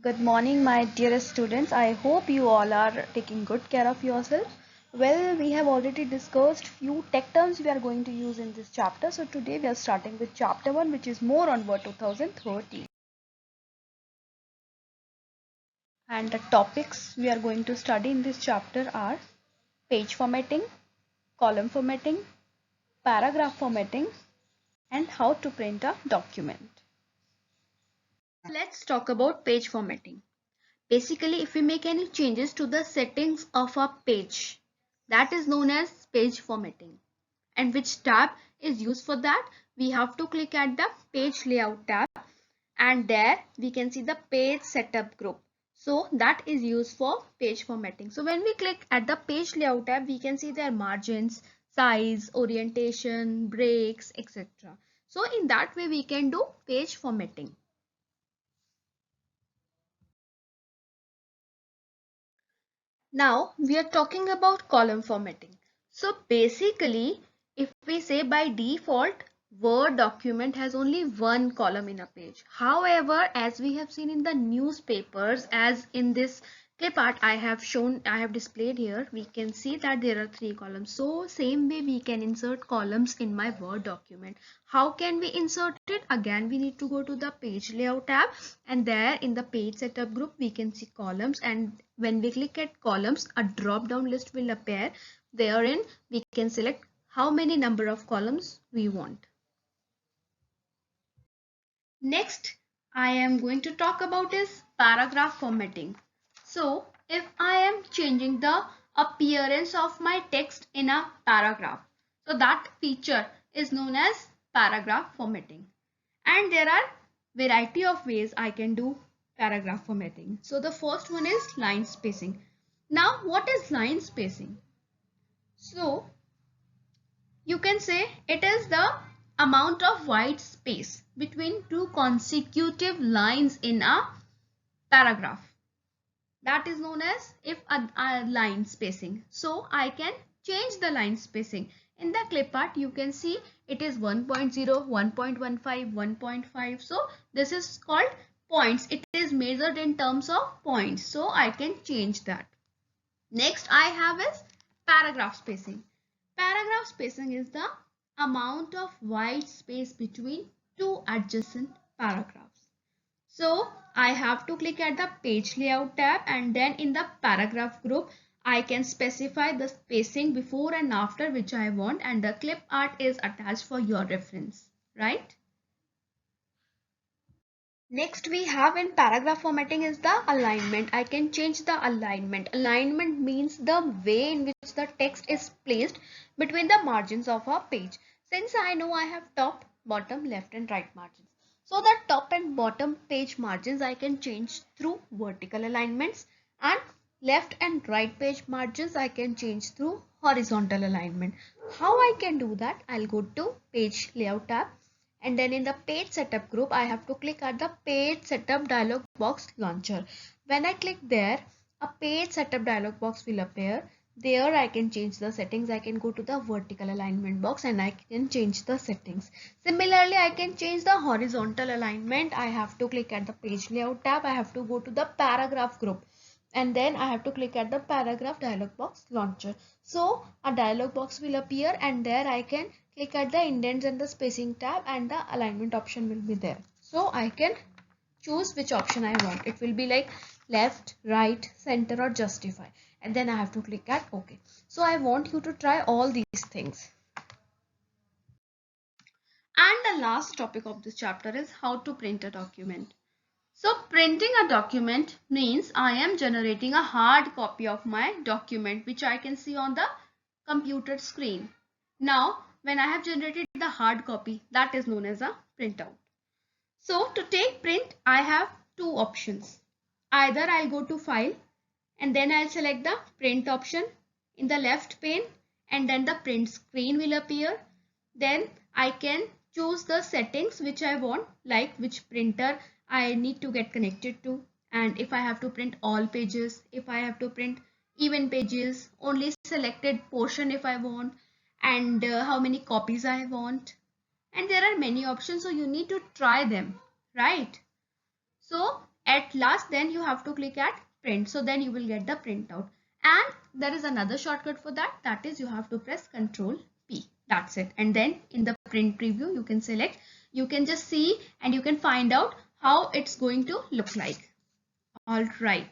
Good morning, my dearest students. I hope you all are taking good care of yourself. Well, we have already discussed few tech terms we are going to use in this chapter. So today we are starting with chapter 1, which is more on Word 2013. And the topics we are going to study in this chapter are page formatting, column formatting, paragraph formatting, and how to print a document. Let's talk about page formatting. Basically, if we make any changes to the settings of a page, that is known as page formatting. And which tab is used for that? We have to click at the page layout tab, and there we can see the page setup group. So that is used for page formatting. So when we click at the page layout tab, we can see their margins, size, orientation, breaks, etc. So in that way we can do page formatting. Now we are talking about column formatting. So basically, if we say by default, Word document has only one column in a page. However, as we have seen in the newspapers, as in this clip art I have displayed here, we can see that there are three columns. So same way we can insert columns in my Word document. How can we insert it? Again, we need to go to the page layout tab, and there in the page setup group we can see columns, and when we click at columns, a drop down list will appear. Therein we can select how many number of columns we want. Next, I am going to talk about is paragraph formatting. So if I am changing the appearance of my text in a paragraph, so that feature is known as paragraph formatting. And there are variety of ways I can do paragraph formatting. So the first one is line spacing. Now what is line spacing? So you can say it is the amount of white space between two consecutive lines in a paragraph. That is known as if a line spacing. So I can change the line spacing. In the clip art you can see it is 1.0, 1.15, 1.5. So this is called points. It is measured in terms of points. So I can change that. Next I have is paragraph spacing. Paragraph spacing is the amount of white space between two adjacent paragraphs. So I have to click at the page layout tab, and then in the paragraph group I can specify the spacing before and after which I want, and the clip art is attached for your reference, right? Next we have in paragraph formatting is the alignment. I can change the alignment. Alignment means the way in which the text is placed between the margins of a page. Since I know I have top, bottom, left and right margins. So the top and bottom page margins I can change through vertical alignments, and left and right page margins I can change through horizontal alignment. How I can do that? I'll go to page layout tab, and then in the page setup group I have to click at the page setup dialog box launcher. When I click there, a page setup dialog box will appear. There I can change the settings. I can go to the vertical alignment box and I can change the settings. Similarly, I can change the horizontal alignment. I have to click at the page layout tab. I have to go to the paragraph group, and then I have to click at the paragraph dialog box launcher. So a dialog box will appear, and there I can click at the indents and the spacing tab, and the alignment option will be there. So I can choose which option I want. It will be like left, right, center or justify, and then I have to click at OK. So I want you to try all these things. And the last topic of this chapter is how to print a document. So printing a document means I am generating a hard copy of my document which I can see on the computer screen. Now when I have generated the hard copy, that is known as a printout. So to take print I have two options. Either I'll go to file and then I'll select the print option in the left pane, and then the print screen will appear. Then I can choose the settings which I want, like which printer I need to get connected to, and if I have to print all pages, if I have to print even pages, only selected portion if I want, and how many copies I want. And there are many options, so you need to try them, right? So at last, then you have to click at print. So then you will get the printout. And there is another shortcut for that. That is, you have to press Ctrl P. That's it. And then in the print preview, you can select, you can just see and you can find out how it's going to look like. All right.